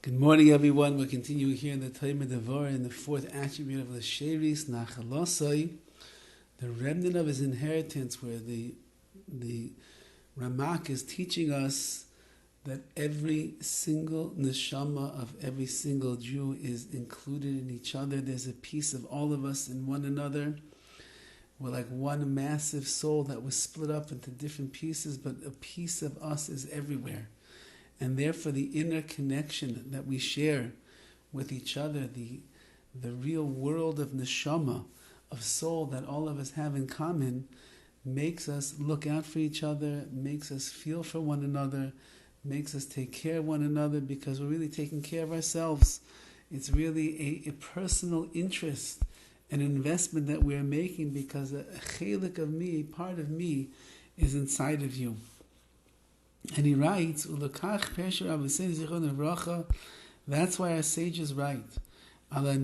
Good morning, everyone. We're continuing here in the Taima Devorah in the fourth attribute of the Sheris Nachalosai, the remnant of his inheritance, where the Ramak is teaching us that every single neshama of every single Jew is included in each other. There's a piece of all of us in one another. We're like one massive soul that was split up into different pieces, but a piece of us is everywhere. And therefore the inner connection that we share with each other, the real world of neshama, of soul that all of us have in common, makes us look out for each other, makes us feel for one another, makes us take care of one another, because we're really taking care of ourselves. It's really a personal interest, an investment that we're making, because a chelik of me, part of me, is inside of you. And he writes, that's why our sages write, there's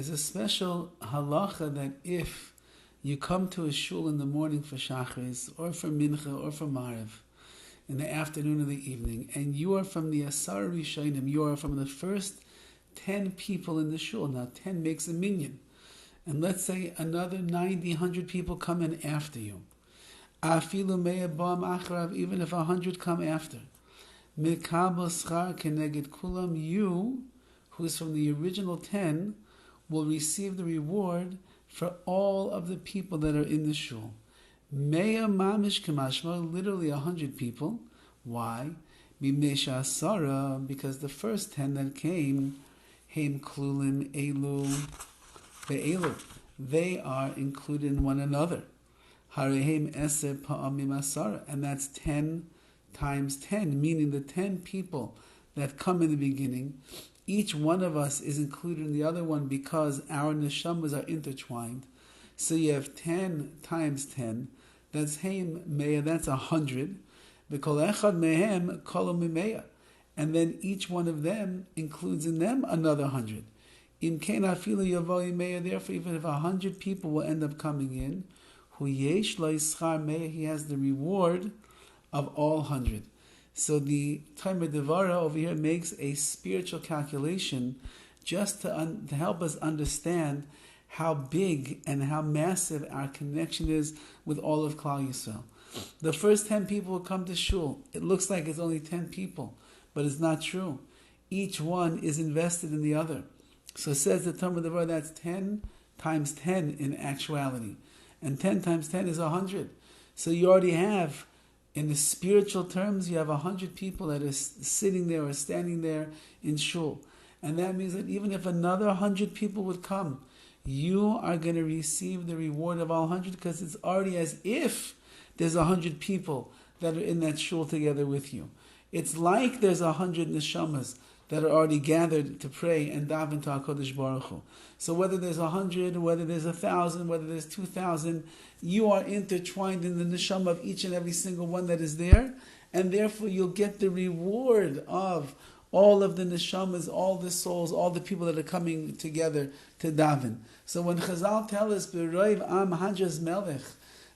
a special halacha that if you come to a shul in the morning for Shachris, or for Mincha, or for Maariv, in the afternoon or the evening, and you are from the Asar Rishonim, you are from the first 10 people in the shul. Now 10 makes a minyan. And let's say another 90, 100 people come in after you. Even if 100 come after, you, who's from the original 10, will receive the reward for all of the people that are in the shul. Literally 100 people. Why? Because the first 10 that came, they are included in one another. And that's 10 times 10, meaning the 10 people that come in the beginning, each one of us is included in the other one because our neshamas are intertwined. So you have 10 times 10, that's Haim Meya, that's 100. And then each one of them includes in them another 100. Therefore, even if 100 people will end up coming in, he has the reward of all 100. So the Taima Devorah over here makes a spiritual calculation just to help us understand how big and how massive our connection is with all of Klal Yisrael. The first 10 people will come to shul. It looks like it's only 10 people, but it's not true. Each one is invested in the other. So it says the Taima Devorah, that's 10 times 10 in actuality. And 10 times 10 is 100. So you already have, in the spiritual terms, you have 100 people that are sitting there or standing there in shul. And that means that even if another 100 people would come, you are going to receive the reward of all 100, because it's already as if there's 100 people that are in that shul together with you. It's like there's 100 neshamas that are already gathered to pray and daven to HaKadosh Baruch Hu. So whether there's 100, whether there's 1,000, whether there's 2,000, you are intertwined in the neshama of each and every single one that is there, and therefore you'll get the reward of all of the neshamas, all the souls, all the people that are coming together to daven. So when Chazal tell us, B'roiv am hajas melech,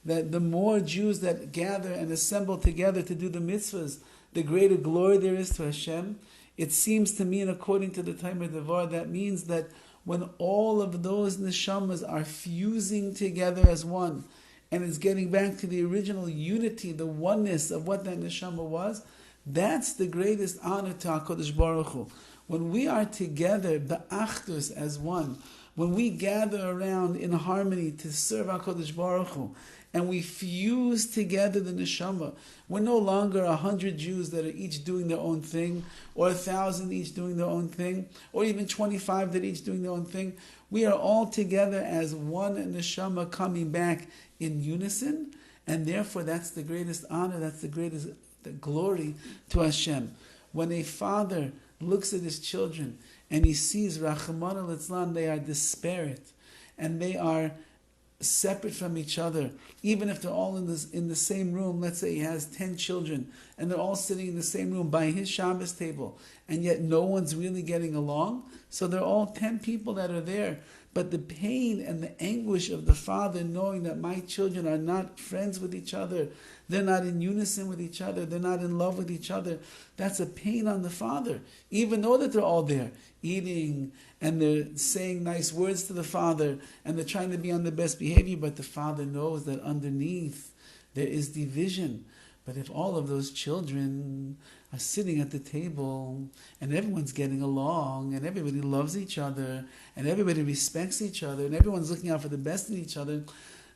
that the more Jews that gather and assemble together to do the mitzvahs, the greater glory there is to Hashem. It seems to me, and according to the Taima Devorah, that means that when all of those neshamas are fusing together as one, and it's getting back to the original unity, the oneness of what that neshama was, that's the greatest honor to HaKadosh Baruch Hu. When we are together, ba'achdus, as one, when we gather around in harmony to serve HaKadosh Baruch Hu, and we fuse together the neshama, we're no longer 100 Jews that are each doing their own thing, or 1,000 each doing their own thing, or even 25 that each doing their own thing. We are all together as one neshama coming back in unison, and therefore that's the greatest honor, that's the greatest glory to Hashem. When a father looks at his children and he sees Rachmana litzlan, they are disparate and they are separate from each other, even if they're all in the same room. Let's say he has 10 children and they're all sitting in the same room by his Shabbos table, and yet no one's really getting along. So they're all 10 people that are there. But the pain and the anguish of the father knowing that my children are not friends with each other, they're not in unison with each other, they're not in love with each other, that's a pain on the father. Even though that they're all there, eating, and they're saying nice words to the father, and they're trying to be on the best behavior, but the father knows that underneath there is division. But if all of those children are sitting at the table and everyone's getting along and everybody loves each other and everybody respects each other and everyone's looking out for the best in each other,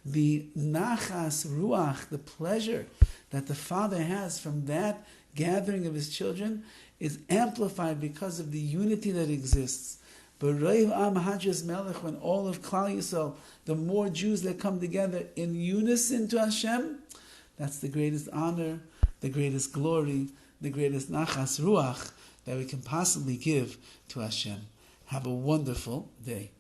the nachas ruach, the pleasure that the father has from that gathering of his children is amplified because of the unity that exists. But when all of Klal Yisrael, the more Jews that come together in unison to Hashem, that's the greatest honor, the greatest glory, the greatest nachas ruach that we can possibly give to Hashem. Have a wonderful day.